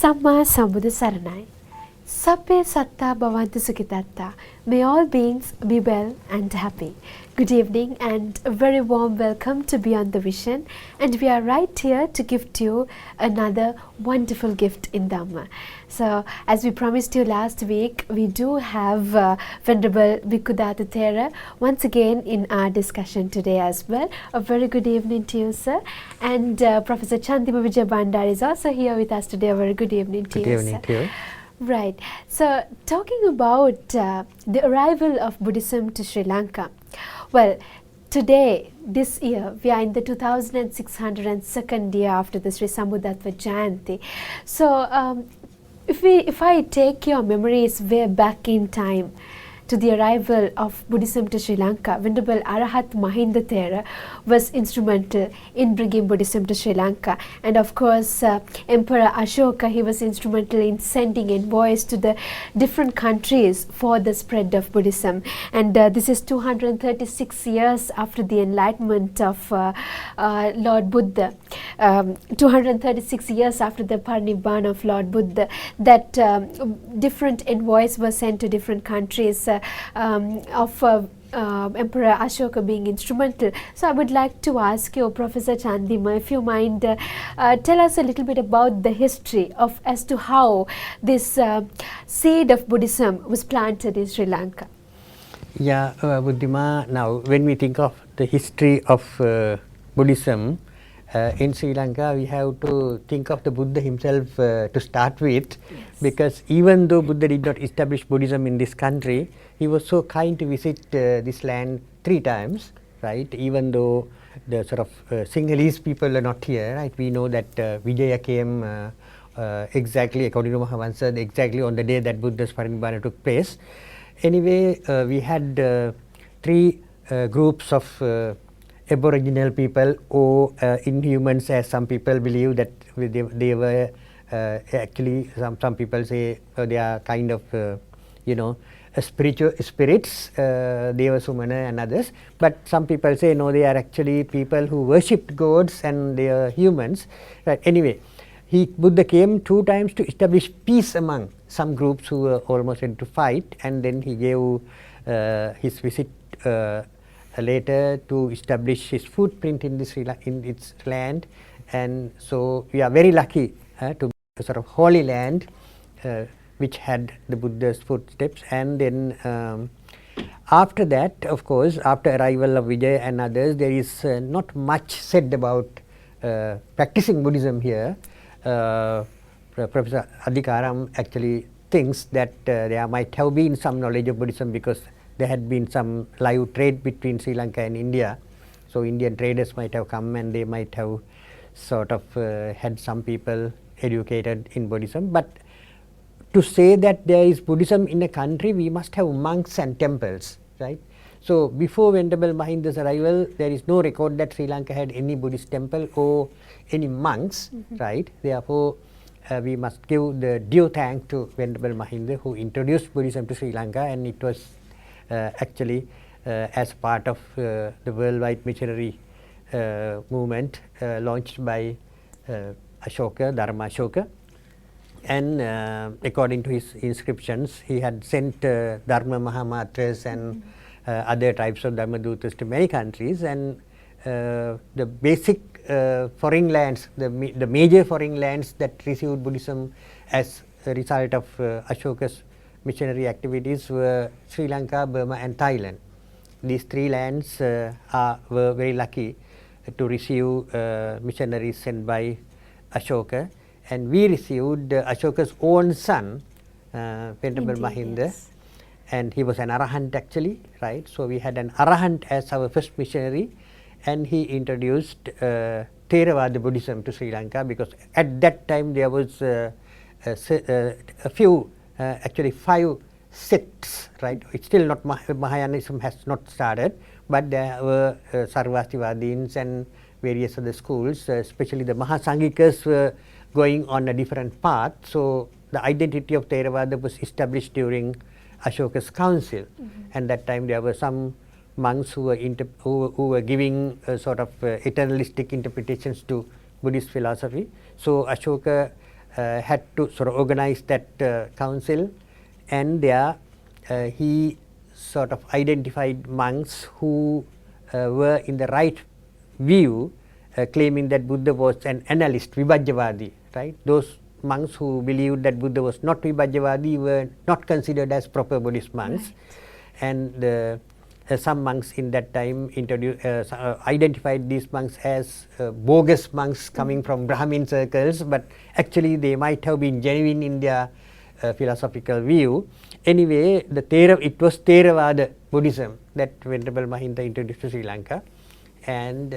Samma Sambuddha Saranai. Sabbe Satta Bhavantu Sukhitatta. May all beings be well and happy. Good evening and a very warm welcome to Beyond the Vision. And we are right here to gift you another wonderful gift in Dhamma. So, as we promised you last week, we do have Venerable Bhikkhu Dhatu once again in our discussion today as well. A very good evening to you, sir. And Professor Chandima Vijay Bandar is also here with us today. A very good evening to you, sir. Good evening to you. Right. So, talking about the arrival of Buddhism to Sri Lanka. Well, today, this year, we are in the 2602nd year after the Sri Sambuddhatva Jayanti. So, if I take your memories way back in time to the arrival of Buddhism to Sri Lanka, Venerable Arahat Mahinda Thera was instrumental in bringing Buddhism to Sri Lanka. And of course, Emperor Ashoka, he was instrumental in sending envoys to the different countries for the spread of Buddhism. And this is 236 years after the enlightenment of Lord Buddha, 236 years after the Parinibbana of Lord Buddha, that different envoys were sent to different countries of Emperor Ashoka being instrumental. So I would like to ask you, Professor Chandima, if you mind, tell us a little bit about the history of as to how this seed of Buddhism was planted in Sri Lanka. Yeah, Buddhima, now when we think of the history of Buddhism in Sri Lanka, we have to think of the Buddha himself to start with, yes. Because even though Buddha did not establish Buddhism in this country, he was so kind to visit this land 3 times, right? Even though the sort of Sinhalese people are not here, right? We know that Vijaya came exactly, according to Mahavamsa, exactly on the day that Buddha's Parinibbana took place. Anyway, we had 3 groups of Aboriginal people or Inhumans, as some people believe that they were actually, some people say they are kind of, spiritual spirits, Deva Sumana and others. But some people say no, they are actually people who worshipped gods and they are humans. Right. Anyway, Buddha came 2 times to establish peace among some groups who were almost ready to fight, and then he gave his visit later to establish his footprint in its land. And so we are very lucky to be a sort of holy land which had the Buddha's footsteps. And then after that, of course, after arrival of Vijay and others, there is not much said about practicing Buddhism here. Professor Adhikaram actually thinks that there might have been some knowledge of Buddhism because there had been some live trade between Sri Lanka and India. So Indian traders might have come and they might have sort of had some people educated in Buddhism. But to say that there is Buddhism in a country, we must have monks and temples, right? So before Venerable Mahinda's arrival, there is no record that Sri Lanka had any Buddhist temple or any monks, right? Therefore, we must give the due thanks to Venerable Mahinda, who introduced Buddhism to Sri Lanka, and it was actually as part of the worldwide missionary movement launched by Ashoka, Dharma Ashoka. And according to his inscriptions, he had sent Dharma Mahamatras and other types of Dharmadutas to many countries, and the basic foreign lands, the major foreign lands that received Buddhism as a result of Ashoka's missionary activities were Sri Lanka, Burma and Thailand. These 3 lands were very lucky to receive missionaries sent by Ashoka, and we received Ashoka's own son, Venerable Mahinda, yes. And he was an Arahant actually, right? So we had an Arahant as our first missionary, and he introduced Theravada Buddhism to Sri Lanka, because at that time there was a few, actually 5 sects, right? It's still not, Mahayanism has not started, but there were Sarvastivadins and various other schools, especially the Mahasanghikas were going on a different path. So the identity of Theravada was established during Ashoka's council, and that time there were some monks who were giving sort of eternalistic interpretations to Buddhist philosophy. So Ashoka had to sort of organize that council, and there he sort of identified monks who were in the right view, claiming that Buddha was an analyst, Vibhajyavadi, right? Those monks who believed that Buddha was not Vibhajyavadi were not considered as proper Buddhist monks. Right. And some monks in that time identified these monks as bogus monks coming from Brahmin circles, but actually they might have been genuine in their philosophical view. Anyway, it was Theravada Buddhism that Venerable Mahinda introduced to Sri Lanka, and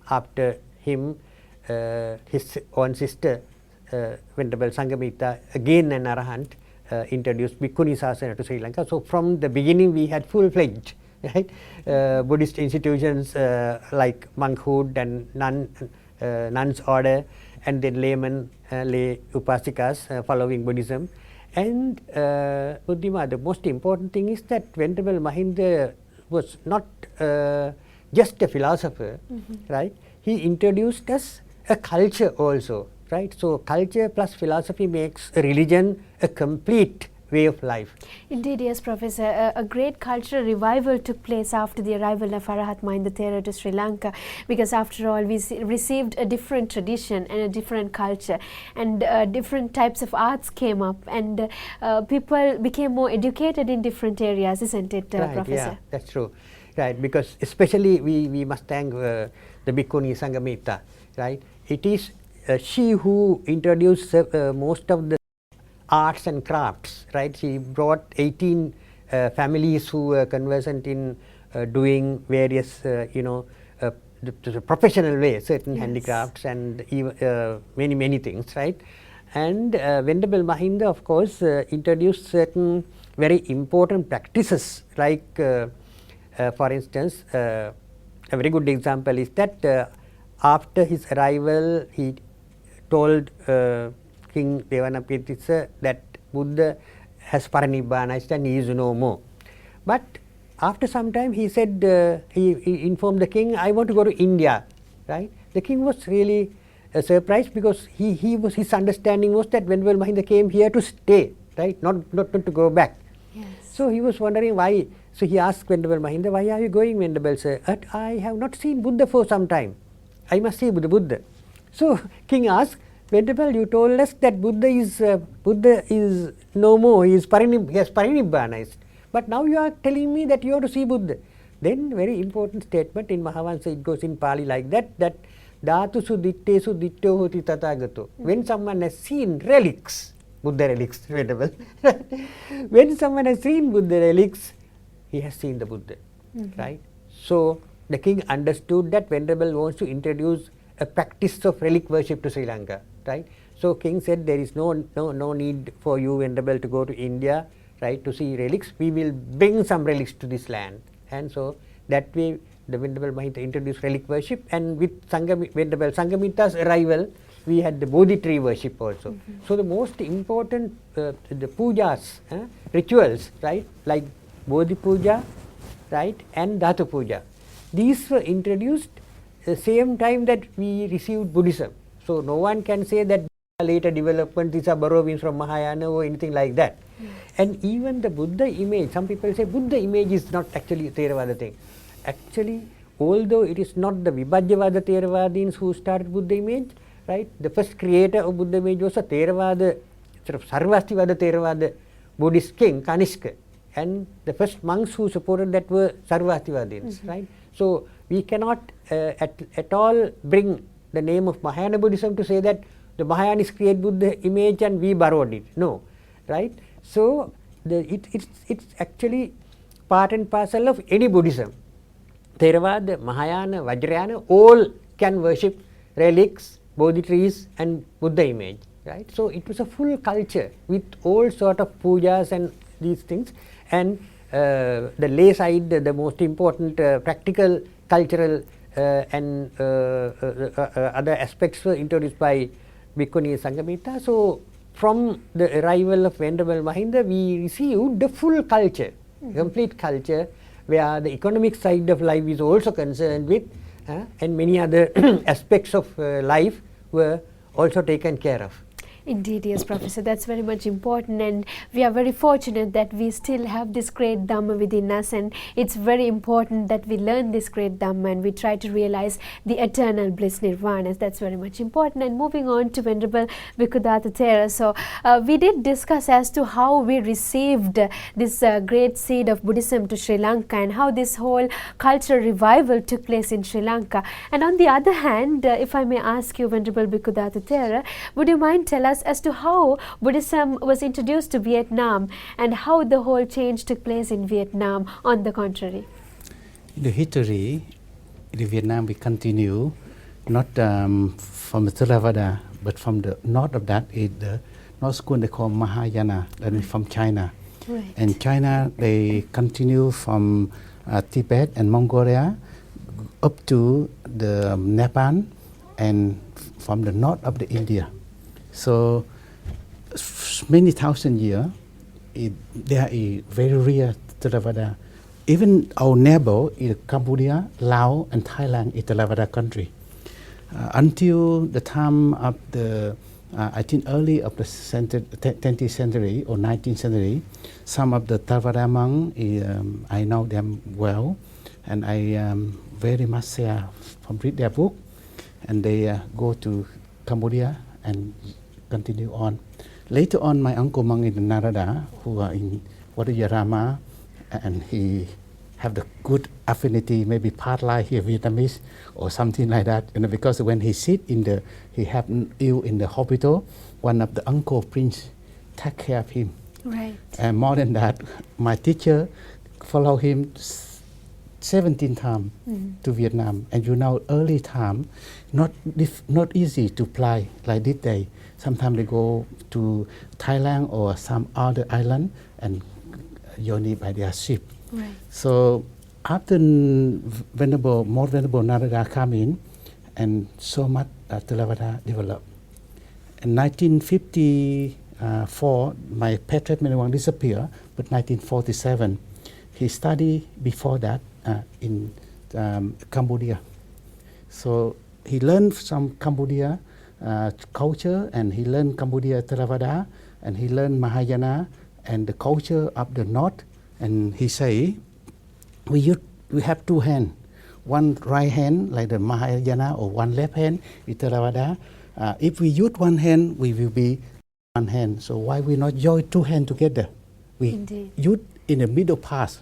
after him, his own sister, Venerable Sanghamitta, again an Arahant, introduced Bhikkhuni Sasana to Sri Lanka. So from the beginning we had full-fledged, right, Buddhist institutions like monkhood and nuns order, and then laymen, lay upasikas following Buddhism. And Buddhima, the most important thing is that Venerable Mahinda was not just a philosopher, right? He introduced us a culture also, right? So culture plus philosophy makes a religion a complete way of life. Indeed, yes, Professor. A great cultural revival took place after the arrival of Arahat Mahinda Thera to Sri Lanka, because after all we received a different tradition and a different culture, and different types of arts came up, and people became more educated in different areas, isn't it, right, Professor? Yeah, that's true. Right, because especially we must thank the Bhikkhuni Sanghamitta, right? It is she who introduced most of the arts and crafts, right? She brought 18 families who were conversant in doing various, the professional way, certain handicrafts and many things, right? And Venerable Mahinda, of course, introduced certain very important practices, like, for instance, a very good example is that after his arrival, he told King Devanapiyatissa that Buddha has paranibbanized and he is no more. But after some time he said, he informed the king, I want to go to India, right? The king was really surprised, because his understanding was that Venerable Mahinda came here to stay, right? Not to go back. Yes. So he was wondering why. So he asked Venerable Mahinda, why are you going, Venerable sir? I have not seen Buddha for some time. I must see Buddha. So king asked, Venerable, you told us that Buddha is no more, he has parinibbanized. But now you are telling me that you have to see Buddha. Then very important statement in Mahavansa, it goes in Pali like that Dhatu dittesu ditto hoti tathagato. When someone has seen relics, Buddha relics, Venerable, when someone has seen Buddha relics, he has seen the Buddha, right? So the king understood that Venerable wants to introduce a practice of relic worship to Sri Lanka, right? So king said, there is no need for you, Venerable, to go to India, right, to see relics. We will bring some relics to this land. And so that way the Venerable Mahinda introduced relic worship, and with Venerable Sanghamitta's arrival, we had the Bodhi tree worship also. So the most important the pujas, rituals, right, like Bodhi puja, right, and Dhatu puja, these were introduced the same time that we received Buddhism. So no one can say that later development, these are borrowings from Mahayana or anything like that. And even the Buddha image, some people say Buddha image is not actually a Theravada thing. Actually, although it is not the Vibhajyavada Theravadins who started Buddha image, right? The first creator of Buddha image was a Theravada, sort of Sarvastivada Theravada Buddhist king, Kanishka. And the first monks who supported that were Sarvastivadins, right? So we cannot at all bring the name of Mahayana Buddhism to say that the Mahayanis create Buddha image and we borrowed it. No, right? So it's actually part and parcel of any Buddhism. Theravada, Mahayana, Vajrayana, all can worship relics, Bodhi trees and Buddha image, right? So it was a full culture with all sort of pujas and these things. And the lay side, the most important practical, cultural and other aspects were introduced by Bhikkhuni Sanghamitta. So from the arrival of Venerable Mahinda, we received the full culture, complete culture, where the economic side of life is also concerned with, and many other aspects of life were also taken care of. Indeed, yes, Professor. That's very much important, and we are very fortunate that we still have this great Dhamma within us, and it's very important that we learn this great Dhamma and we try to realize the eternal bliss nirvana. That's very much important. And moving on to Venerable Bhikkhu Dhatu Thera. So, we did discuss as to how we received this great seed of Buddhism to Sri Lanka and how this whole cultural revival took place in Sri Lanka. And on the other hand, if I may ask you, Venerable Bhikkhu Dhatu Thera, would you mind tell us as to how Buddhism was introduced to Vietnam and how the whole change took place in Vietnam on the contrary? The history in Vietnam we continue not from the Theravada but from the north of that is the North school they call Mahayana, that is from China. Right. And China they continue from Tibet and Mongolia up to the Nepal and from the north of the India. So many thousand years, there is very rare Theravada. Even our neighbor in Cambodia, Laos, and Thailand is Theravada country. Until the time of the, I think early of the 20th century or 19th century, some of the Theravada monks, I know them well, and I very much read their book, and they go to Cambodia and continue on. Later on, my uncle monk in Narada, who are in Wadayarama, and he have the good affinity, maybe part like here Vietnamese or something like that. You know, because when he sit in the, he have ill in the hospital, one of the uncle prince take care of him. Right. And more than that, my teacher follow him 17 times to Vietnam. And you know, early time, not easy to fly like this day. Sometimes they go to Thailand or some other island and journey by their ship. Right. So after more Venerable Narada come in, and so much Theravada developed. In 1954, my Petret Menawang disappeared, but 1947, he studied before that in Cambodia. So he learned some Cambodia culture, and he learned Cambodia Theravada, and he learned Mahayana and the culture of the north. And he say, we have two hands, one right hand like the Mahayana or one left hand is Theravada. If we use one hand, we will be one hand. So why we not join two hands together? We Indeed. use in the middle part.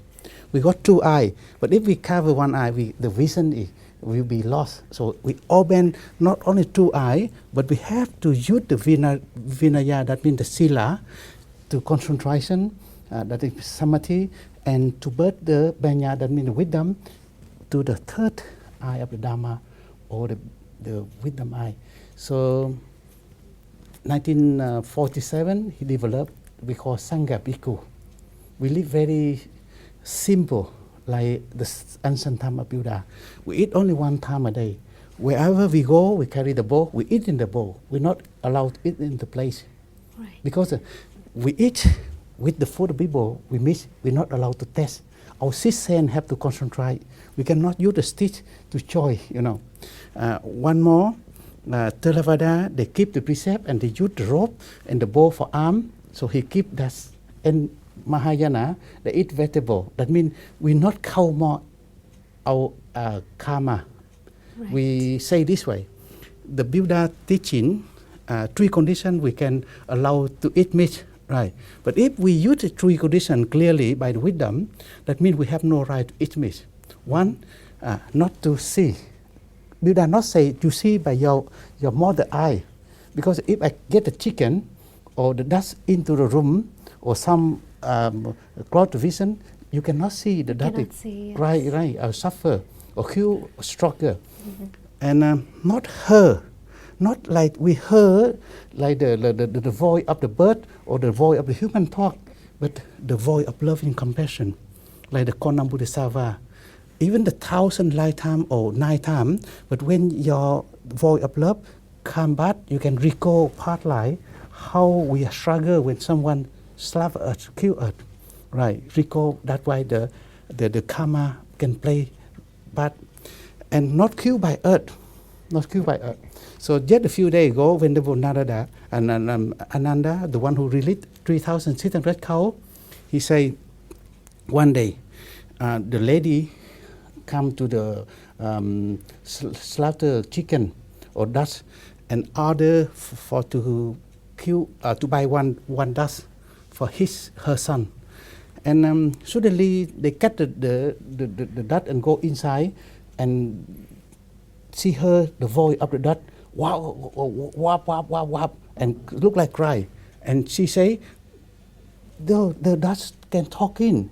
We got two eyes, but if we cover one eye, the vision will be lost. So we open not only two eyes, but we have to use the Vinaya, that means the Sila, to concentration, that is Samadhi, and to birth the Banya, that means the wisdom, to the third eye of the Dhamma, or the wisdom eye. So 1947, he developed, we call Sangha Bhikkhu. We live very simple, like the ancient time of Buddha. We eat only one time a day. Wherever we go, we carry the bowl, we eat in the bowl. We're not allowed to eat in the place. Right. Because we eat with the food people we miss, we're not allowed to taste. Our sixth sense have to concentrate. We cannot use the stick to choy, you know. One more, Theravada, they keep the precept and they use the rope and the bow for arm. So he keep that. And Mahayana, they eat vegetable. That means we not count more our karma. Right. We say this way, the Buddha teaching, three conditions we can allow to eat meat, right? But if we use the three conditions clearly by the wisdom, that means we have no right to eat meat. One, not to see. Buddha not say to see by your mother eye, because if I get the chicken or the dust into the room or some cloud vision, you cannot see the cannot see, yes. Right, I'll suffer or kill stronger. And not her, not like we heard like the voice of the bird or the voice of the human talk, but the voice of love and compassion, like the Konam Bodhisattva. Even the 1,000 lifetime or 9 times, but when your voice of love come back, you can recall part like how we struggle when someone slap us, kill us, right? Recall that way the karma can play back, and not killed by earth, not killed by earth. So just a few days ago, when the Narada and Ananda, the one who released 3,600 cow, he say, one day, the lady come to the slaughter chicken or duck and order for to kill to buy one duck for her son. And suddenly they cut the duck and go inside and see her, the voice of the duck, wow, wap, wap, wap, wap, and look like cry. And she say, the duck can talk in,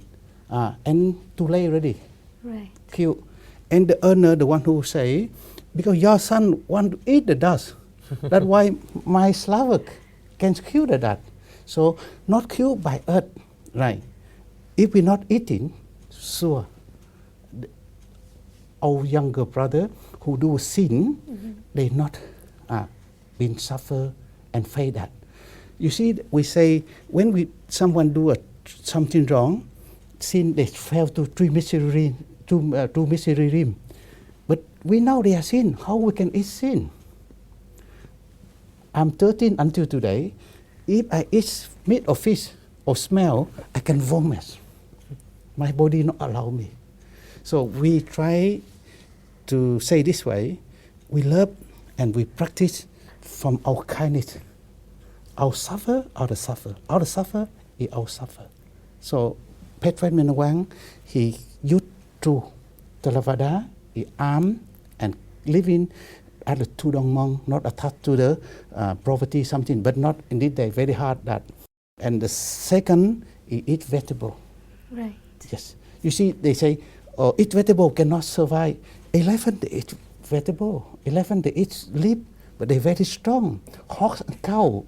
and too late already. Right. Kill. And the owner, the one who say, because your son want to eat the duck, that's why my Slavak can kill the duck. So not killed by earth, right? If we're not eating, sure, our younger brother who do sin, they not been suffer and face that. You see, we say when someone do something wrong, sin they fell to two misery realm. But we know they are sin. How we can eat sin? I'm 13 until today. If I eat meat or fish or smell, I can vomit. My body not allow me. So we try to say this way, we love and we practice from our kindness. Our suffer, our suffer. Our suffer is our suffer. So Petran Menawang, he used to Theravada, he armed and living as a Tudong monk, not attached to the poverty something, but not indeed they very hard that. And the second, he eat vegetable. Right. Yes. You see, they say, eat vegetable cannot survive. Elephant, they eat vegetable. Elephant, they eat leaf, but they're very strong. Horse and cow,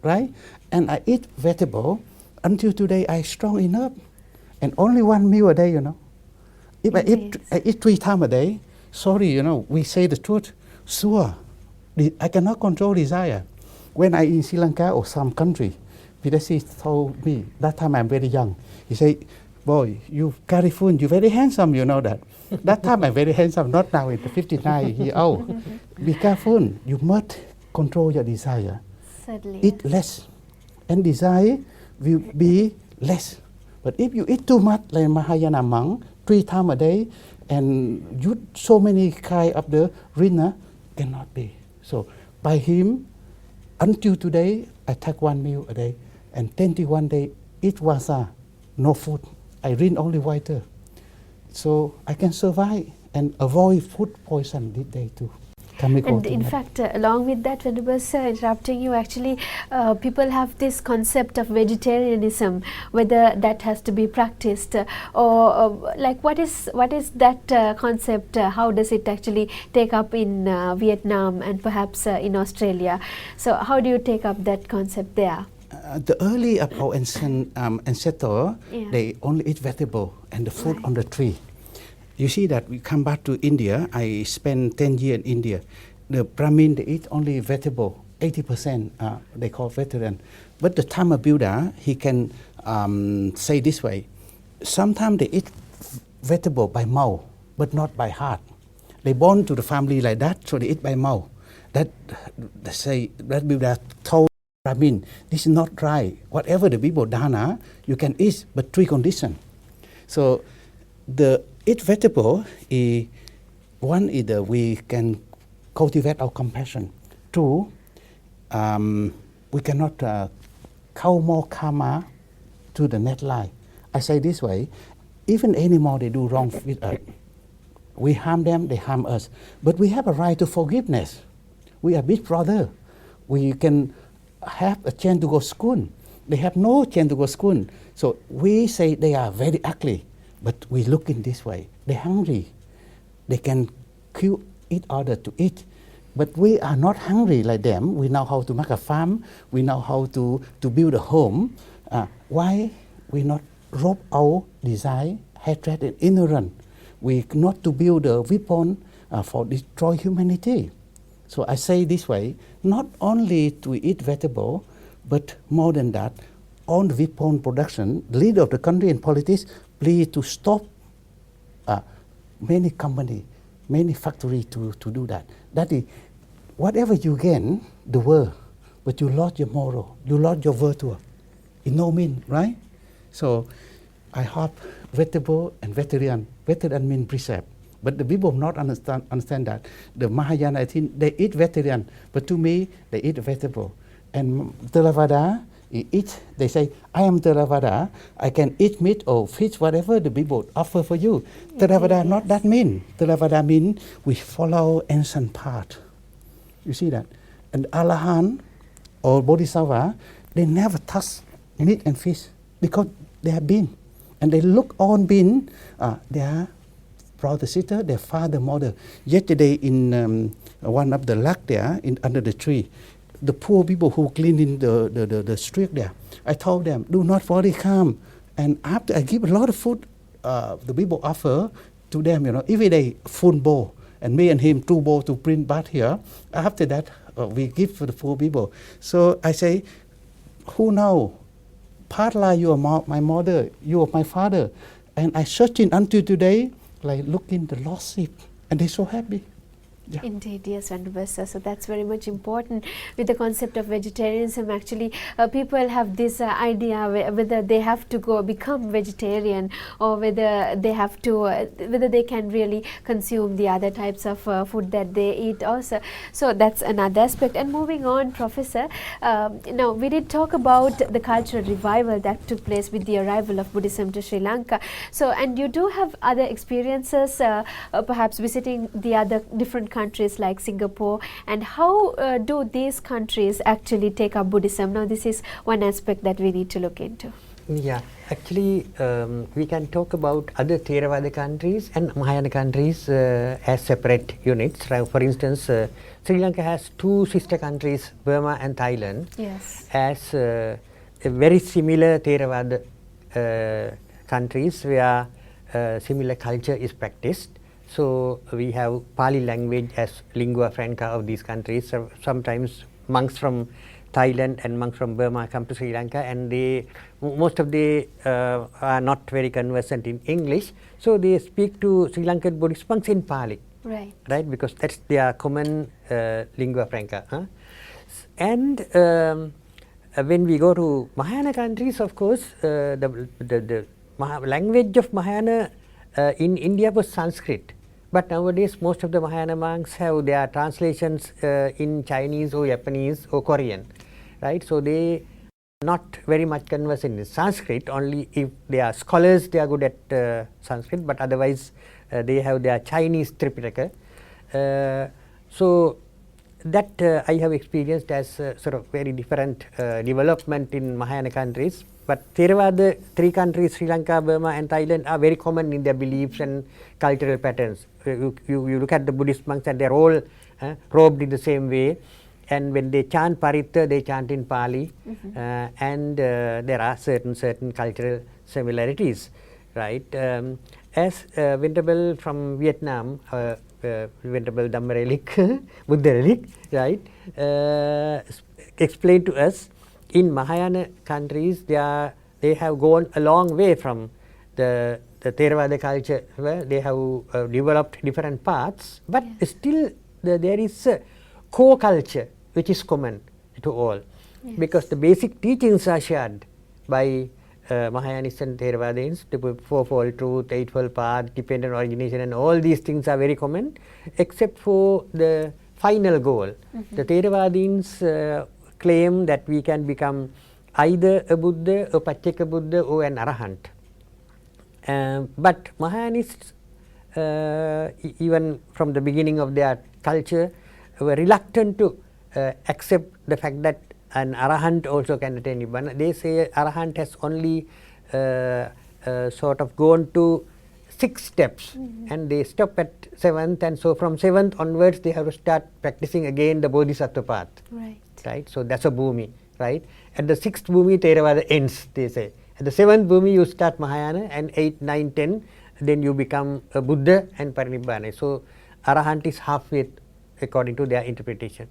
right? And I eat vegetable. Until today, I'm strong enough. And only one meal a day, you know. If I eat 3 times a day, sorry, you know, we say the truth. Sure, I cannot control desire. When I in Sri Lanka or some country, Pidasi told me, that time I'm very young. He said, boy, you carry food, you're very handsome, you know that. That time I'm very handsome, not now in the 59 years old. Be careful, you must control your desire. Certainly. Eat less, and desire will be less. But if you eat too much, like Mahayana monk, 3 times a day, and use so many kind of the rina, cannot be. So by him, until today, I take 1 meal a day, and 21 days, eat wasa, no food. I drink only water. So I can survive and avoid food poison this day too. And in fact, along with that, Venerable Sir, interrupting you, actually, people have this concept of vegetarianism, whether that has to be practiced, or like what is that concept? How does it actually take up in Vietnam and perhaps in Australia? So how do you take up that concept there? The early of our ancestor, they only eat vegetable and the fruit on the tree. You see that we come back to India. I spent 10 years in India. The Brahmin, they eat only vegetable. 80% they call vegetarian. But the Dhamma Buddha, he can say this way. Sometimes they eat vegetable by mouth, but not by heart. They born to the family like that, so they eat by mouth. That Buddha told Brahmin, this is not right. Whatever the people dana, you can eat, but 3 conditions. So the eat vegetable is one is we can cultivate our compassion. 2, we cannot count more karma to the next life. I say this way, even animal they do wrong with us. We harm them, they harm us. But we have a right to forgiveness. We are big brother. We can have a chance to go to school. They have no chance to go to school. So we say they are very ugly. But we look in this way. They're hungry. They can kill each other to eat. But we are not hungry like them. We know how to make a farm. We know how to build a home. Why we not rob our desire, hatred, and ignorance? We not to build a weapon for destroy humanity. So I say this way, not only to eat vegetable, but more than that, on the weapon production, leader of the country and politics, please to stop many company, many factory to do that. That is, whatever you gain, the world, but you lost your moral, you lost your virtue. It no mean, right? So I hope vegetable and vegetarian. Vegetarian mean precept. But the people not understand that. The Mahayana, I think, they eat vegetarian, but to me, they eat vegetable. And Theravada, they say, I am Theravada, I can eat meat or fish, whatever the people offer for you. Theravada not that mean. Theravada mean we follow ancient path. You see that? And Alahan or Bodhisattva, they never touch meat and fish because they have been. And they look on being, their brother, sister, their father, mother. Yesterday in one of the lake there, under the tree, the poor people who cleaning the street there, I told them, do not worry, come. And after I give a lot of food, the people offer to them, every day, full bowl. And me and him, 2 bowls to bring back here. After that, we give for the poor people. So I say, who know? Partly you are my mother, you are my father. And I searching until today, like looking the lost sheep. And they're so happy. Yeah. Indeed, yes, Venerable Sir. So that's very much important with the concept of vegetarianism. Actually, people have this idea whether they have to become vegetarian or whether they have to, whether they can really consume the other types of food that they eat also. So that's another aspect. And moving on, Professor, now we did talk about the cultural revival that took place with the arrival of Buddhism to Sri Lanka. So, and you do have other experiences, perhaps visiting the other different countries like Singapore, and how do these countries actually take up Buddhism? Now this is one aspect that we need to look into. Yeah, actually we can talk about other Theravada countries and Mahayana countries as separate units. For instance, Sri Lanka has 2 sister countries, Burma and Thailand, Yes. as a very similar Theravada countries where similar culture is practiced. So we have Pali language as lingua franca of these countries. So sometimes monks from Thailand and monks from Burma come to Sri Lanka, and most of they are not very conversant in English. So they speak to Sri Lankan Buddhist monks in Pali, right? Because that's their common lingua franca. And when we go to Mahayana countries, of course, the language of Mahayana in India was Sanskrit. But nowadays, most of the Mahayana monks have their translations in Chinese or Japanese or Korean, right? So they are not very much conversant in Sanskrit. Only if they are scholars, they are good at Sanskrit. But otherwise, they have their Chinese Tripitaka. So that I have experienced as sort of very different development in Mahayana countries. But Theravada, 3 countries, Sri Lanka, Burma and Thailand, are very common in their beliefs and cultural patterns. You look at the Buddhist monks and they are all robed in the same way. And when they chant Paritta, they chant in Pali. And there are certain cultural similarities, right? As Venerable from Vietnam, Venerable Dhamma relic, Buddha relic, right, explained to us, in Mahayana countries, they have gone a long way from the Theravada culture, where they have developed different paths, but still there is a core culture which is common to all, because the basic teachings are shared by Mahayanists and Theravadins, the Fourfold Truth, Eightfold Path, Dependent Origination, and all these things are very common, except for the final goal. The Theravadins claim that we can become either a Buddha, a Pacceka Buddha, or an Arahant. But Mahayanists, even from the beginning of their culture, were reluctant to accept the fact that an Arahant also can attain Nibbana. They say Arahant has only sort of gone to 6 steps, and they stop at 7th, and so from 7th onwards they have to start practicing again the Bodhisattva path. Right? So that's a bhumi, right? At the 6th bhumi, Theravada ends, they say. At the 7th bhumi, you start Mahayana, and 8, 9, 10, then you become a Buddha and Parinibbana. So Arahant is halfway according to their interpretation.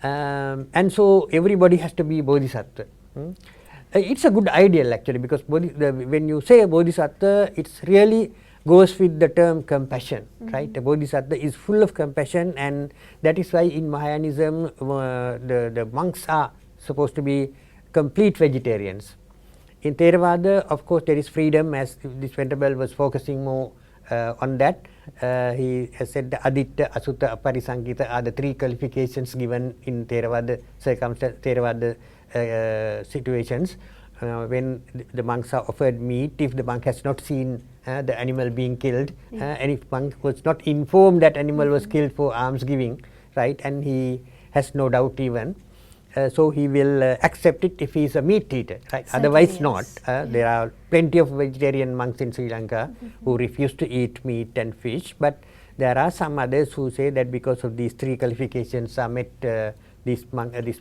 And so everybody has to be Bodhisattva. It's a good ideal actually, because when you say a Bodhisattva, it's really goes with the term compassion, right? The Bodhisattva is full of compassion, and that is why in Mahayanism the monks are supposed to be complete vegetarians. In Theravada, of course, there is freedom, as this Venerable was focusing more on that. He has said the Aditta, Asutta, Aparisankita are the three qualifications given in Theravada Theravada situations. When the monks are offered meat, if the monk has not seen the animal being killed, and if monk was not informed that animal was killed for alms giving, right, and he has no doubt even, so he will accept it if he is a meat eater, right? Certainly, Otherwise yes. not. There are plenty of vegetarian monks in Sri Lanka who refuse to eat meat and fish, but there are some others who say that because of these three qualifications are met, this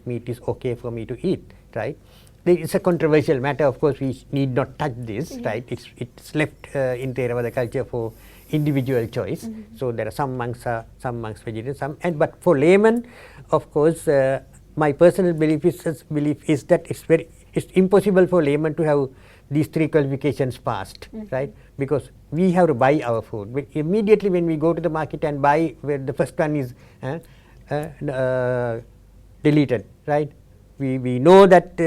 meat is okay for me to eat, right? It's a controversial matter. Of course, we need not touch this, right? It's left in Theravada culture for individual choice. So there are some monks vegetarian, but for laymen, of course, my personal belief is that it's impossible for laymen to have these three qualifications passed, right? Because we have to buy our food. But immediately when we go to the market and buy, where the first one is deleted, right? We know that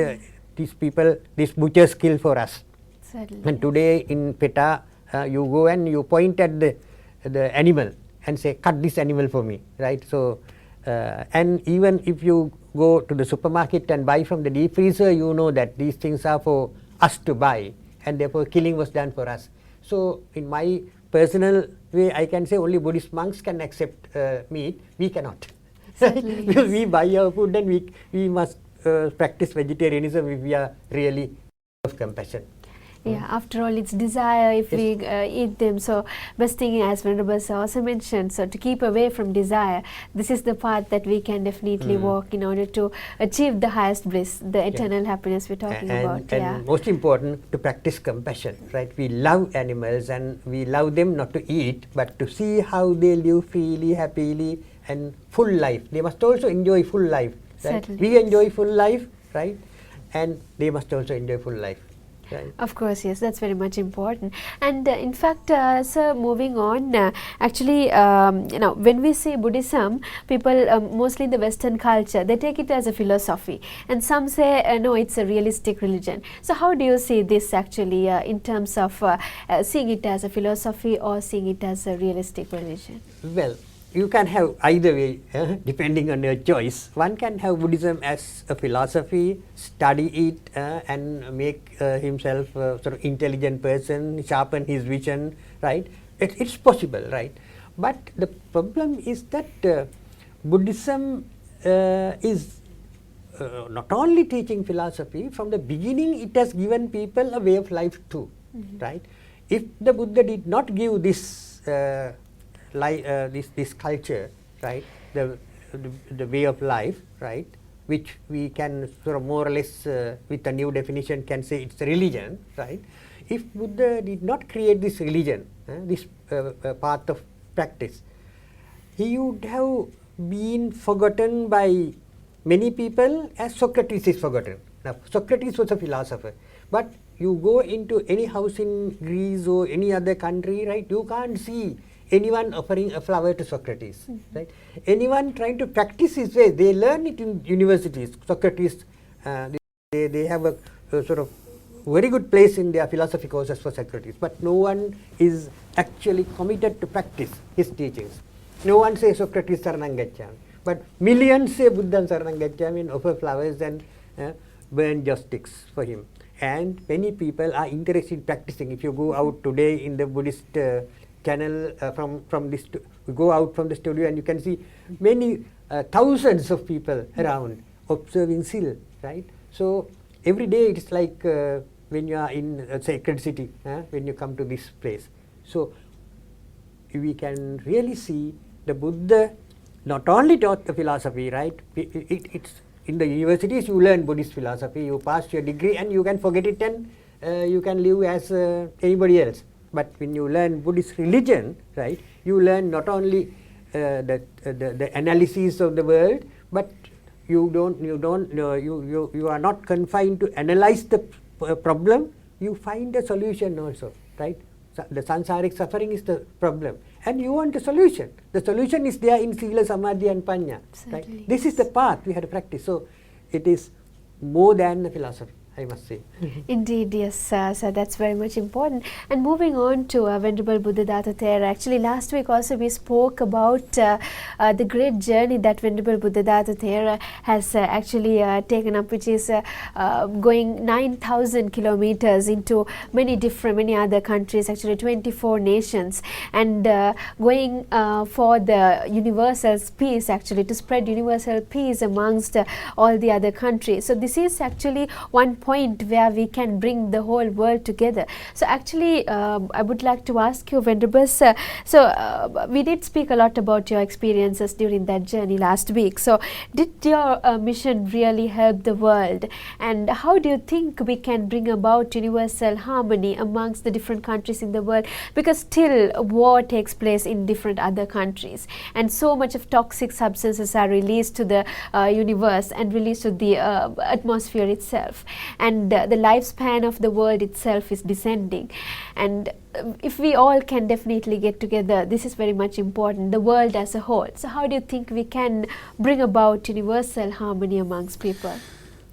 these butchers kill for us. Certainly. And today in PETA, you go and you point at the animal and say, cut this animal for me, right? So, and even if you go to the supermarket and buy from the deep freezer, you know that these things are for us to buy, and therefore killing was done for us. So, in my personal way, I can say only Buddhist monks can accept meat. We cannot. Certainly, Because yes. we buy our food, and we must practice vegetarianism if we are really of compassion. Yeah, after all, it's desire if we eat them. So, best thing, as Venerable Sir also mentioned, so to keep away from desire, this is the path that we can definitely walk in order to achieve the highest bliss, the eternal happiness we're talking about. And most important, to practice compassion, right? We love animals and we love them not to eat, but to see how they live freely, happily, and full life. They must also enjoy full life, right? Certainly. We enjoy full life, right? And they must also enjoy full life. Right. Of course, yes, that's very much important. And in fact, sir, moving on, actually, when we say Buddhism, people, mostly in the Western culture, they take it as a philosophy. And some say, no, it's a realistic religion. So how do you see this actually in terms of seeing it as a philosophy or seeing it as a realistic religion? Well, you can have either way, depending on your choice. One can have Buddhism as a philosophy, study it, and make himself a sort of intelligent person, sharpen his vision, right? It's possible, right? But the problem is that Buddhism is not only teaching philosophy. From the beginning, it has given people a way of life too, right? If the Buddha did not give this this culture, right, the way of life, right, which we can sort of more or less with a new definition can say it's a religion, right? If Buddha did not create this religion, this path of practice, he would have been forgotten by many people as Socrates is forgotten. Now, Socrates was a philosopher, but you go into any house in Greece or any other country, right, you can't see anyone offering a flower to Socrates, right? Anyone trying to practice his ways, they learn it in universities. Socrates, they have a sort of very good place in their philosophy courses for Socrates, but no one is actually committed to practice his teachings. No one says Socrates Saranam Gacchami, but millions say Buddham Saranam Gacchami and offer flowers and burn joss sticks for him. And many people are interested in practicing. If you go out today in the Buddhist channel from this, we go out from the studio and you can see many thousands of people around observing Sil, right? So every day it's like when you are in a sacred city, when you come to this place. So we can really see the Buddha not only taught the philosophy, right? It's in the universities you learn Buddhist philosophy, you pass your degree and you can forget it and you can live as anybody else. But when you learn Buddhist religion, right, you learn not only the analysis of the world, but you are not confined to analyze the problem. You find a solution also, right? The sansaric suffering is the problem. And you want a solution. The solution is there in Sila, Samadhi and Panya. Right? This is the path we have to practice. So it is more than a philosophy, I must say. Indeed, yes, so that's very much important. And moving on to Venerable Buddhadatta Thera, actually last week also we spoke about the great journey that Venerable Buddhadatta Thera has actually taken up, which is going 9,000 kilometers into many other countries, actually 24 nations, and going for the universal peace, actually to spread universal peace amongst all the other countries. So this is actually one point where we can bring the whole world together. So actually I would like to ask you, Venerable Sir, so we did speak a lot about your experiences during that journey last week. So did your mission really help the world, and how do you think we can bring about universal harmony amongst the different countries in the world, because still war takes place in different other countries and so much of toxic substances are released to the universe and released to the atmosphere itself, and the lifespan of the world itself is descending. And if we all can definitely get together, this is very much important, the world as a whole. So how do you think we can bring about universal harmony amongst people?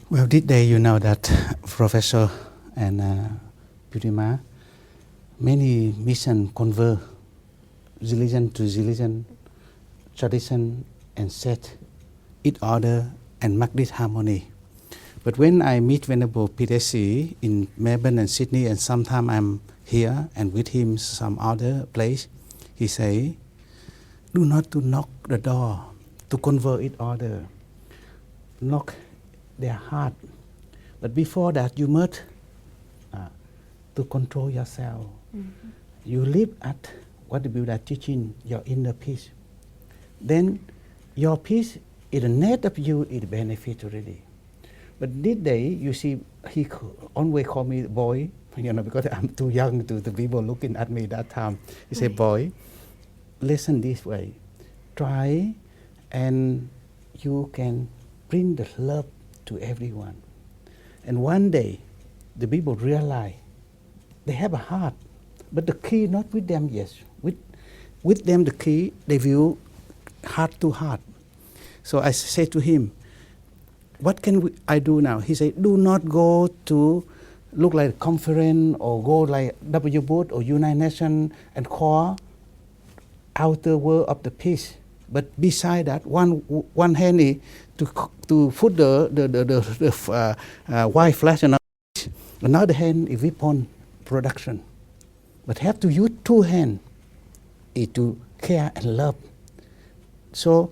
Well, did they, you know that Professor and Purima, many mission convert religion to religion, tradition and set it order and make this harmony. But when I meet Venerable PDC in Melbourne and Sydney, and sometimes I'm here and with him some other place, he say, do not to knock the door to convert it order. Knock their heart. But before that, you must to control yourself. Mm-hmm. You live at what the Buddha teaching, your inner peace. Then your peace is a net of you, it benefit already. But this day, you see, he always call me boy, you know, because I'm too young to the people looking at me that time. He said, boy, listen this way. Try and you can bring the love to everyone. And one day, the people realize they have a heart, but the key not with them, yes. With them, the key, they view heart to heart. So I said to him, what can I do now? He said, do not go to look like a conference or go like W. Bush or United Nations and call outer world of the peace. But beside that, one hand is to put the white flash, and another hand is weapon production. But have to use two hands to care and love. So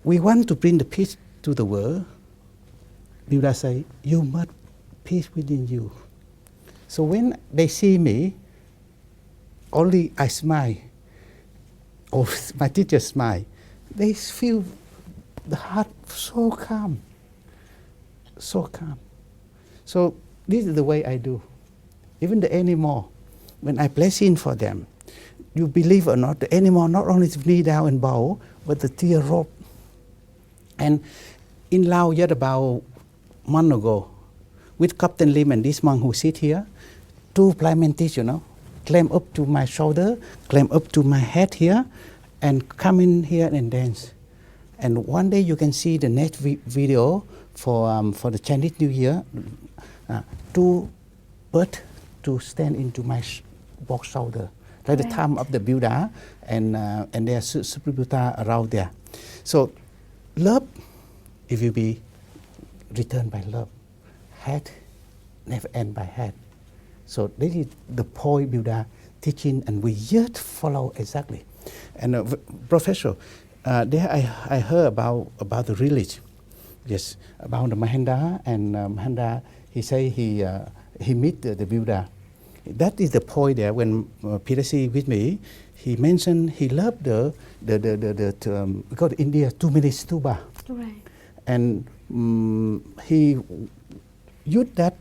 we want to bring the peace to the world. Buddha say, you must peace within you. So when they see me, only I smile, or my teacher smile, they feel the heart so calm, so calm. So this is the way I do. Even the animal, when I place in for them, you believe or not, the animal not only knee down and bow, but the tear rope. And in Laos, yet about a month ago, with Captain Lim and this monk who sit here, two Plymantis, you know, climb up to my shoulder, climb up to my head here, and come in here and dance. And one day you can see the next video for the Chinese New Year, two birds to stand into my box shoulder, like the time of the Buddha, and there are Super Buddha around there. So love, if you be returned by love, hate never end by hate. So this is the point Buddha teaching, and we yet follow exactly. And Professor, there I heard about the religion, yes, about the Mahendra, and Mahendra, he say he meet the Buddha. That is the point there. When PDC with me, he mentioned he loved because India too many stupa. Right. And he used that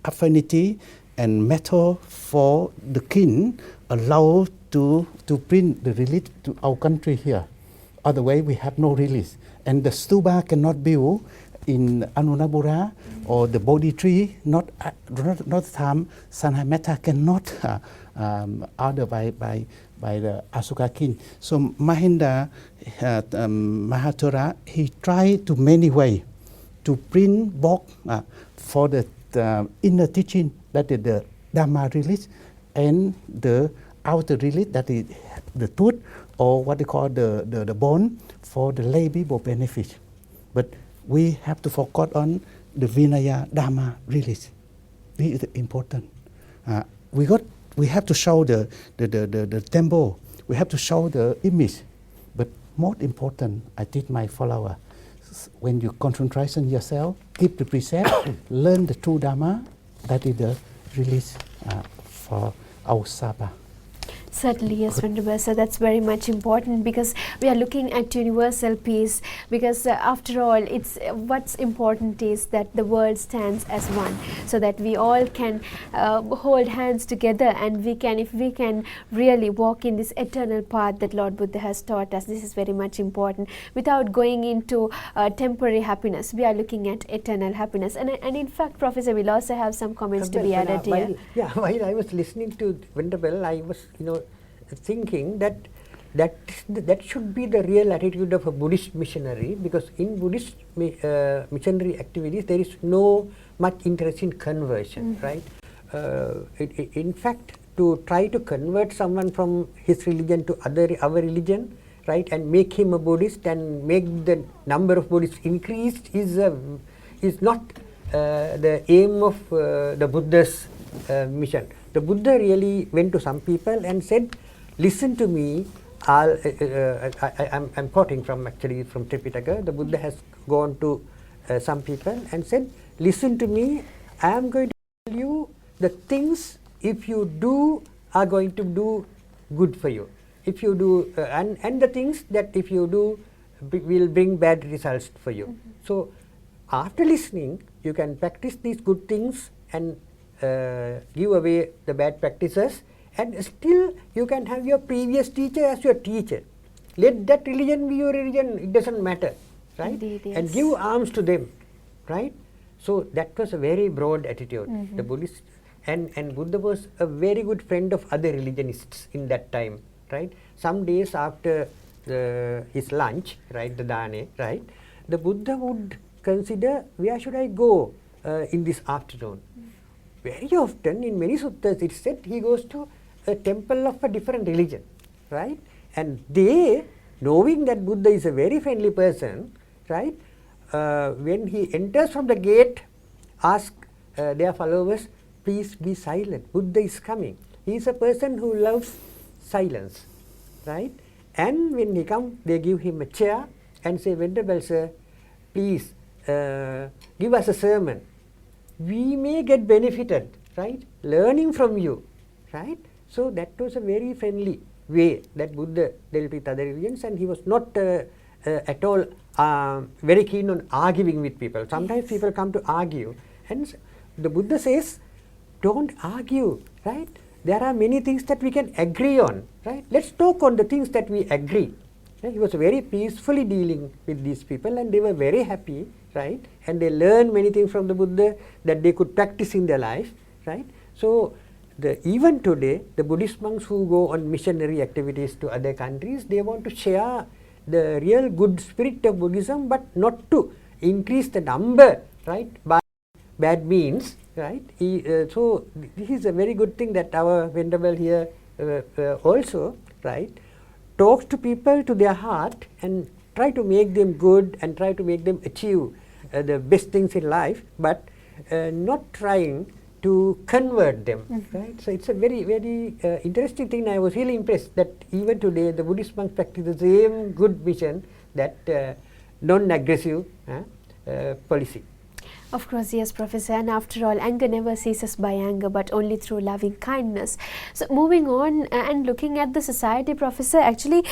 affinity and method for the king allow to bring the relief to our country here. Otherwise we have no release. And the stupa cannot build in Anunnabura or the Bodhi tree, not time Sanghai Metta cannot order by the Asuka king. So Mahinda Mahathura, he tried to many ways to bring back for the inner teaching, that is the Dhamma release, and the outer release, that is the tooth, or what they call the bone, for the lay people benefit. But we have to focus on the Vinaya Dhamma release. This is important. We have to show the temple. We have to show the image. But most important, I teach my follower, when you concentrate on yourself, keep the precept, learn the true Dhamma, that is the release for our Sapa. Certainly, yes, Venerable Sir, that's very much important, because we are looking at universal peace, because after all, it's what's important is that the world stands as one, so that we all can hold hands together, and we can, if we can really walk in this eternal path that Lord Buddha has taught us. This is very much important. Without going into temporary happiness, we are looking at eternal happiness. And in fact, Professor, we'll also have some comments to be added here. While I was listening to Venerable, I was, thinking that should be the real attitude of a Buddhist missionary, because in Buddhist missionary activities there is no much interest in conversion, right? In fact, to try to convert someone from his religion to our religion, right, and make him a Buddhist and make the number of Buddhists increased is not the aim of the Buddha's mission. The Buddha really went to some people and said, listen to me. I'm quoting from Tripitaka. The Buddha has gone to some people and said, listen to me, I am going to tell you the things, if you do, are going to do good for you. If you do, and the things that if you do will bring bad results for you. So after listening, you can practice these good things and give away the bad practices, and still you can have your previous teacher as your teacher. Let that religion be your religion, it doesn't matter, right? Indeed, yes. And give alms to them, right? So that was a very broad attitude. The Buddhist and Buddha was a very good friend of other religionists in that time, right? Some days after his lunch, right, the dane, right, the Buddha would consider, where should I go in this afternoon? Very often in many suttas it said he goes to a temple of a different religion, right? And they, knowing that Buddha is a very friendly person, right, when he enters from the gate, ask their followers, please be silent, Buddha is coming. He is a person who loves silence, right? And when he comes, they give him a chair and say, Venerable Sir, please give us a sermon. We may get benefited, right, learning from you, right? So that was a very friendly way that Buddha dealt with other religions, and he was not at all very keen on arguing with people. Sometimes people come to argue, and the Buddha says, don't argue, right? There are many things that we can agree on, right? Let's talk on the things that we agree. Right? He was very peacefully dealing with these people, and they were very happy, right? And they learned many things from the Buddha that they could practice in their life, right? So even today, the Buddhist monks who go on missionary activities to other countries, they want to share the real good spirit of Buddhism, but not to increase the number, right, by bad means, right? So this is a very good thing that our Venerable here also, right, talks to people to their heart and try to make them good and try to make them achieve the best things in life, but not trying to convert them, right? So it's a very, very interesting thing. I was really impressed that even today the Buddhist monks practice the same good mission, that non-aggressive policy. Of course, yes, Professor. And after all, anger never ceases by anger, but only through loving kindness. So, moving on and looking at the society, Professor, actually,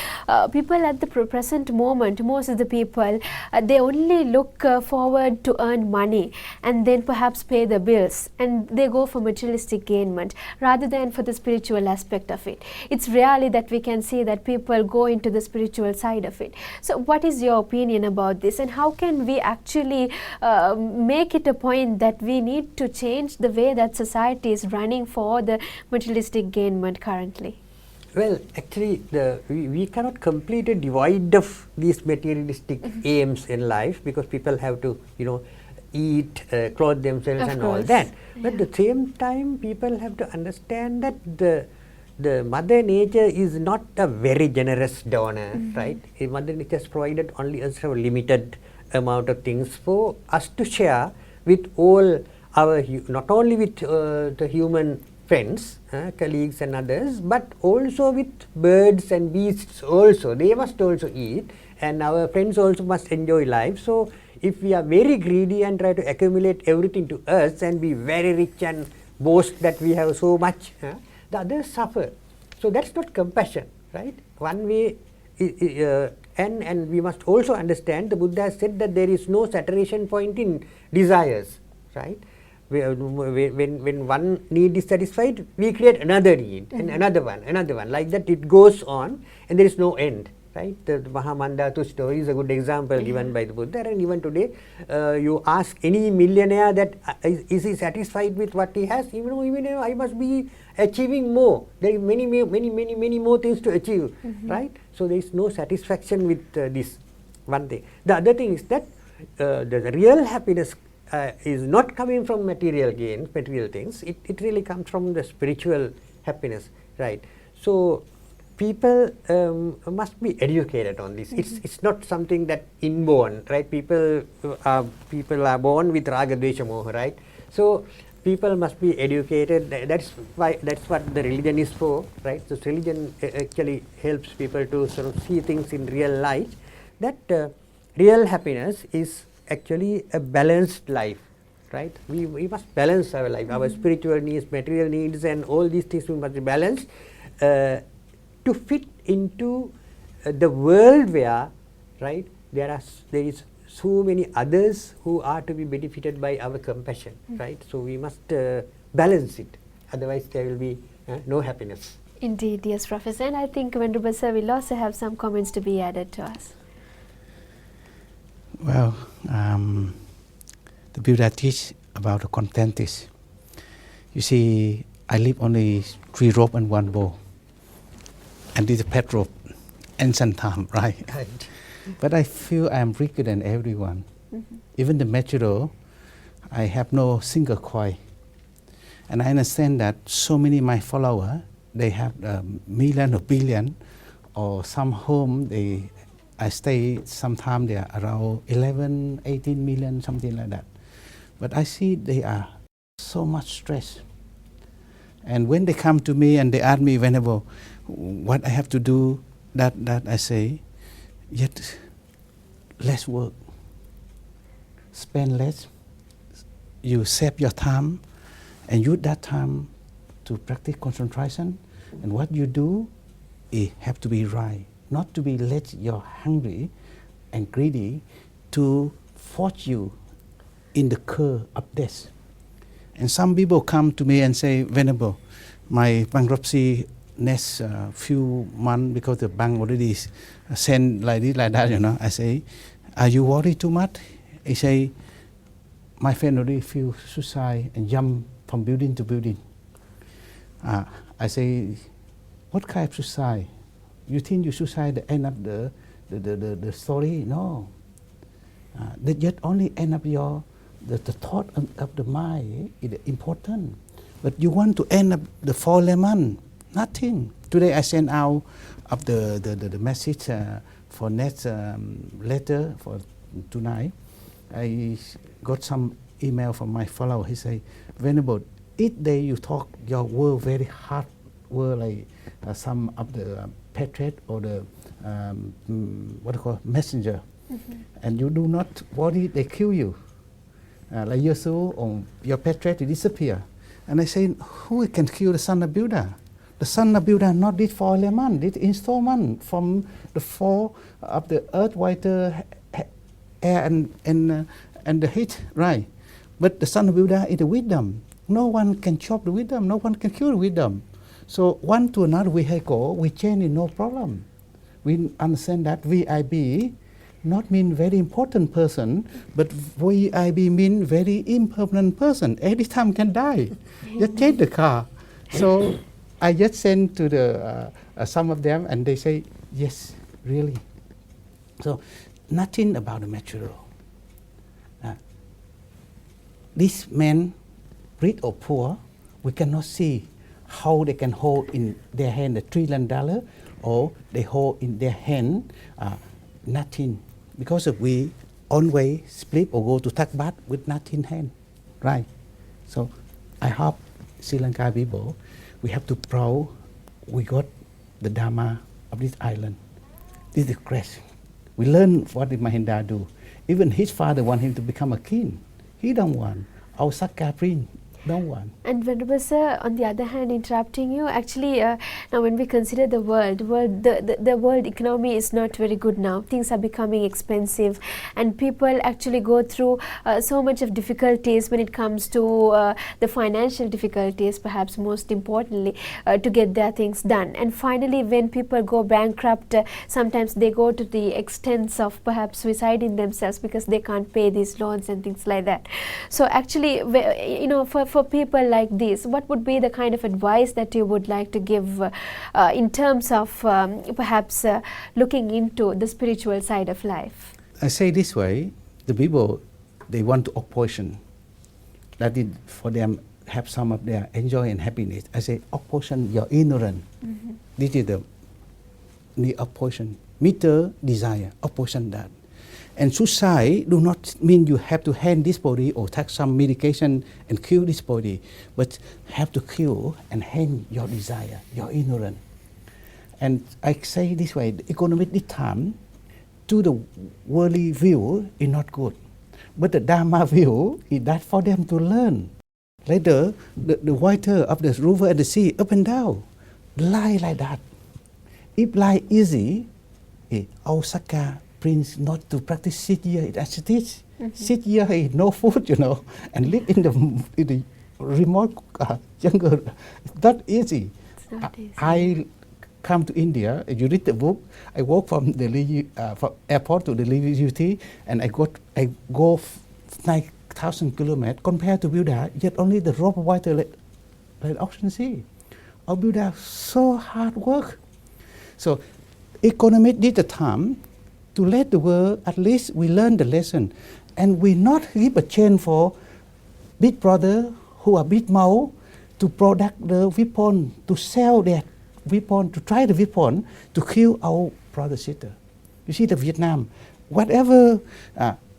people at the present moment, most of the people, they only look forward to earn money and then perhaps pay the bills, and they go for materialistic gainment rather than for the spiritual aspect of it. It's rarely that we can see that people go into the spiritual side of it. So, what is your opinion about this, and how can we actually make it a point that we need to change the way that society is running for the materialistic gainment currently? Well, actually, we cannot completely divide of these materialistic aims in life, because people have to, eat, clothe themselves Of and course. all that. But Yeah. at the same time, people have to understand that the Mother Nature is not a very generous donor, right? Mother Nature has provided only us a limited amount of things for us to share with all our, not only with the human friends, colleagues and others, but also with birds and beasts also. They must also eat, and our friends also must enjoy life. So, if we are very greedy and try to accumulate everything to us and be very rich and boast that we have so much, the others suffer. So, that's not compassion, right? One way, and we must also understand, the Buddha said that there is no saturation point in desires, right? When one need is satisfied, we create another need, and another one, like that it goes on, and there is no end, right? The Mahamandatu story is a good example given by the Buddha, and even today you ask any millionaire that is he satisfied with what he has? Even I must be achieving more. There are many more things to achieve, right? So there is no satisfaction with this one thing. The other thing is that the real happiness is not coming from material gains, material things. It really comes from the spiritual happiness, right? So people must be educated on this. It's not something that inborn, right? People are born with raga, dvesha, moha, right? So people must be educated. That's what the religion is for, right? So religion actually helps people to sort of see things in real light. That real happiness is actually a balanced life, right? We must balance our life, our spiritual needs, material needs, and all these things we must balance to fit into the world where, right, there is so many others who are to be benefited by our compassion, right? So we must balance it, otherwise there will be no happiness. Indeed, yes, Professor. And I think Venerable Sir will also have some comments to be added to us. Well, the Buddha teach about the contentness. You see, I live only 3 robes and 1 bowl, and this is pet robe, ancient time, right? Right. But I feel I am richer than everyone. Even the material, I have no single coin. And I understand that so many of my followers, they have million or billion, or some home, I stay sometime they are around 11, 18 million, something like that. But I see they are so much stress. And when they come to me and they ask me, Venerable, what I have to do, that I say, yet less work, spend less, you save your time and use that time to practice concentration, and what you do, it have to be right, not to be let you're hungry and greedy to force you in the curve of death. And some people come to me and say, Venerable, my bankruptcy next few months because the bank already sent like this, like that, I say, are you worried too much? He say, my friend already feel suicide and jump from building to building. I say, what kind of suicide? You think you suicide the end of the story? No. That yet only end up the thought of the mind is important. But you want to end up the 4 lemon, nothing. Today I sent out of the message for next letter for tonight. I got some email from my follower. He say, Venerable, each day you talk your word very hard word, like some of the patriot or the what do you call messenger, and you do not worry they kill you. like Yesu or your patriarch to disappear. And I say, who can kill the son of Buddha? The son of Buddha not did 4 elements, did installment from the 4 of the earth, water, air, and the heat, right? But the son of Buddha is the wisdom. No one can chop the wisdom, no one can kill the wisdom. So one to another vehicle, we change it, no problem. We understand that VIB not mean very important person, but VIB mean very impermanent person. Any time can die. Just change the car. So I just send to the some of them, and they say yes, really. So nothing about the material. These men, rich or poor, we cannot see how they can hold in their hand $1 trillion, or they hold in their hand nothing. Because if we always sleep or go to take bath with nothing in hand, right? So I hope Sri Lanka people, we have to proud we got the Dharma of this island. This is grace. We learn what did Mahinda do. Even his father want him to become a king. He don't want. Our Sakka prince don't want. And Venerable Sir, on the other hand, interrupting you, actually now when we consider the world economy is not very good now. Things are becoming expensive, and people actually go through so much of difficulties when it comes to the financial difficulties, perhaps most importantly, to get their things done. And finally, when people go bankrupt, sometimes they go to the extents of perhaps suiciding themselves because they can't pay these loans and things like that. So actually, you know, for people like this, what would be the kind of advice that you would like to give in terms of perhaps looking into the spiritual side of life? I say this way, the people, they want to opposition. That is for them have some of their enjoy and happiness. I say opposition, you're ignorant. Mm-hmm. This is the opposition. Meter, desire, opposition that. And suicide do not mean you have to hand this body or take some medication and kill this body, but have to kill and hand your desire, your ignorance. And I say this way, the economic this time, to the worldly view is not good. But the Dharma view is that for them to learn. Later, the water of the river and the sea up and down, lie like that. If lie easy, our Sakka prince not to practice sit here as it is. Mm-hmm. Sit here, no food, you know, and live in the remote jungle. It's not easy. It's not easy. I come to India. You read the book. I walk from the from airport to the UT, and I go 9,000 kilometers compared to Buddha. Yet only the drop of water like ocean sea. Our Buddha so hard work. So economic did the time to let the world, at least we learn the lesson. And we not give a chance for big brother who are big mouth to product the weapon, to sell their weapon, to try the weapon to kill our brother sister. You see the Vietnam, whatever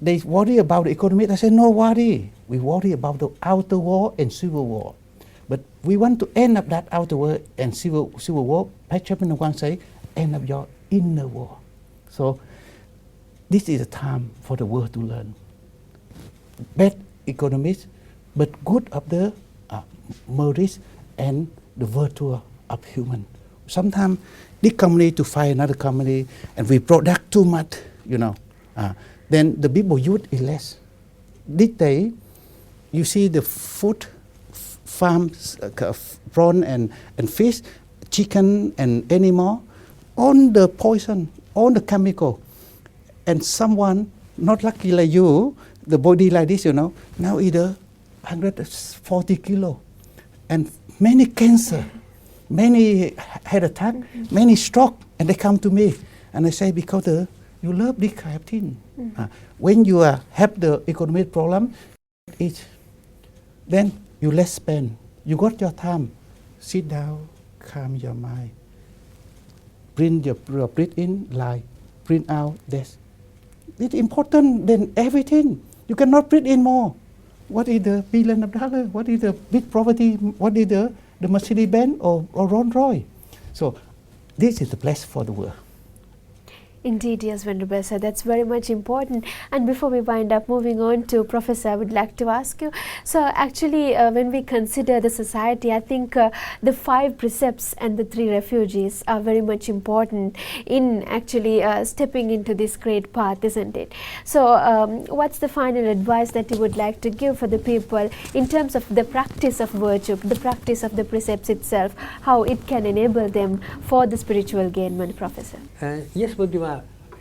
they worry about the economy, I say no worry. We worry about the outer war and civil war. But we want to end up that outer war and civil war. Pachapin Wang say, end up your inner war. So this is a time for the world to learn. Bad economics, but good of the merits and the virtue of human. Sometimes this company to fight another company, and we product too much, you know. Then the people use it less. This day, you see the food farms, prawn and fish, chicken and animal, on the poison, on the chemical. And someone, not lucky like you, the body like this, you know, now either 140 kilo. And many cancer, many heart attack, many stroke, and they come to me. And I say, because you love this kind of thing. When you have the economic problem, then you less spend. You got your time. Sit down, calm your mind. Breathe your breathe in, lie. Breathe out, death. It's important than everything. You cannot breathe in more. What is the billion of dollars? What is the big property? What is the Mercedes-Benz or Rolls-Royce? So this is the blessing for the world. Indeed, yes, Venerable sir, that's very much important. And before we wind up, moving on to Professor, I would like to ask you. So, actually, when we consider the society, I think the 5 precepts and the 3 refugees are very much important in actually stepping into this great path, isn't it? So, what's the final advice that you would like to give for the people in terms of the practice of virtue, the practice of the precepts itself, how it can enable them for the spiritual gain, Professor? Yes, Buddhima.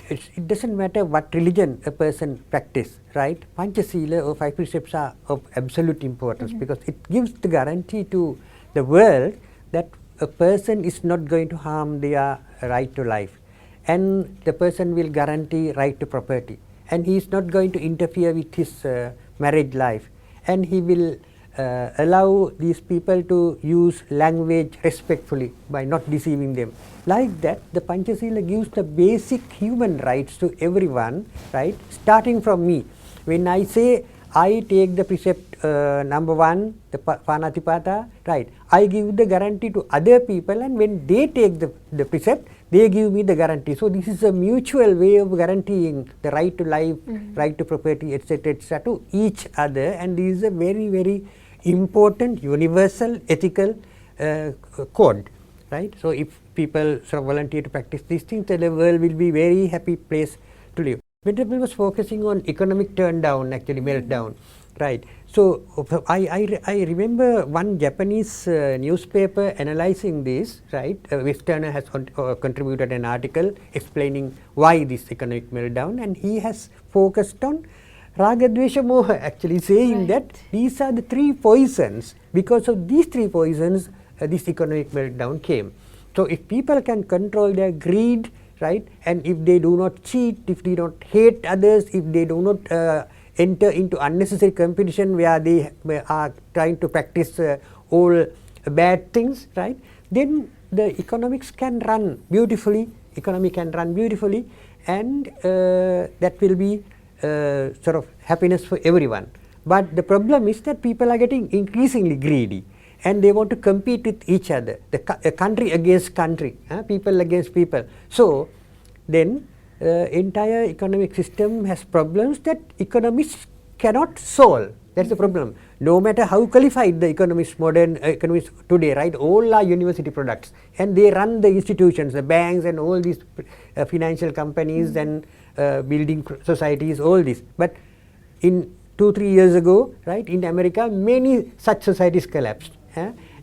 It doesn't matter what religion a person practice, right? Panchasila or 5 precepts are of absolute importance because it gives the guarantee to the world that a person is not going to harm their right to life, and the person will guarantee right to property, and he is not going to interfere with his marriage life, and he will allow these people to use language respectfully by not deceiving them. Like that, the Panchasila gives the basic human rights to everyone, right? Starting from me. When I say I take the precept number 1, the Panatipata, right? I give the guarantee to other people, and when they take the precept, they give me the guarantee. So this is a mutual way of guaranteeing the right to life, right to property, etc., to each other, and this is a very, very important universal ethical code, right? So if people sort of volunteer to practice these things, then the world will be very happy place to live. Venerable was focusing on economic turndown, actually meltdown, right? So I remember one Japanese newspaper analyzing this, right? Westerner has contributed an article explaining why this economic meltdown, and he has focused on Raga, Dvesha, Moha, actually saying that these are the 3 poisons. Because of these 3 poisons, this economic meltdown came. So if people can control their greed, right, and if they do not cheat, if they don't hate others, if they do not enter into unnecessary competition where they are trying to practice all bad things, right, then the economics can run beautifully, and that will be sort of happiness for everyone. But the problem is that people are getting increasingly greedy, and they want to compete with each other, the country against country, people against people. So then entire economic system has problems that economists cannot solve. That's the problem. No matter how qualified the economists, modern economists today, right, all are university products, and they run the institutions, the banks and all these financial companies and building societies, all this. But in 2-3 years ago, right, in America, many such societies collapsed,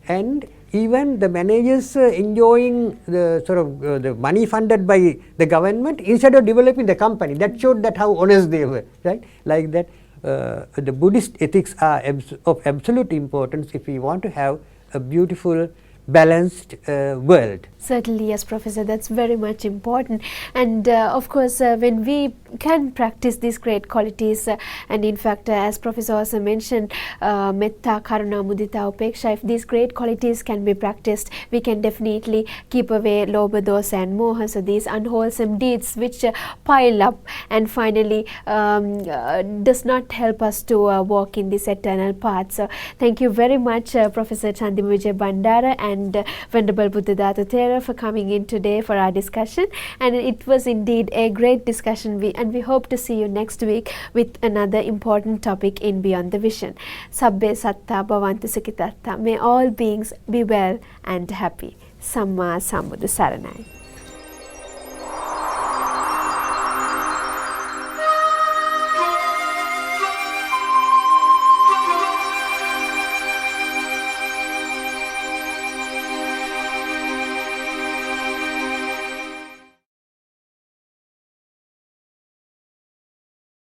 and even the managers enjoying the sort of the money funded by the government instead of developing the company. That showed that how honest they were, right? Like that, the Buddhist ethics are of absolute importance if we want to have a beautiful, balanced world. Certainly, yes, Professor, that's very much important. And of course, when we can practice these great qualities, and in fact, as Professor also mentioned, Metta, Karuna, Mudita, Upeksha, if these great qualities can be practiced, we can definitely keep away Lobha, Dosa and Moha, so these unwholesome deeds which pile up and finally does not help us to walk in this eternal path. So thank you very much, Professor Chandimujay Bandara and Venerable Buddha Dhatu Thera, for coming in today for our discussion, and it was indeed a great discussion, and we hope to see you next week with another important topic in Beyond the Vision. Sabbe Satta Bhavantu Sukhitatta. May all beings be well and happy. Samma Sambuddha Saranai.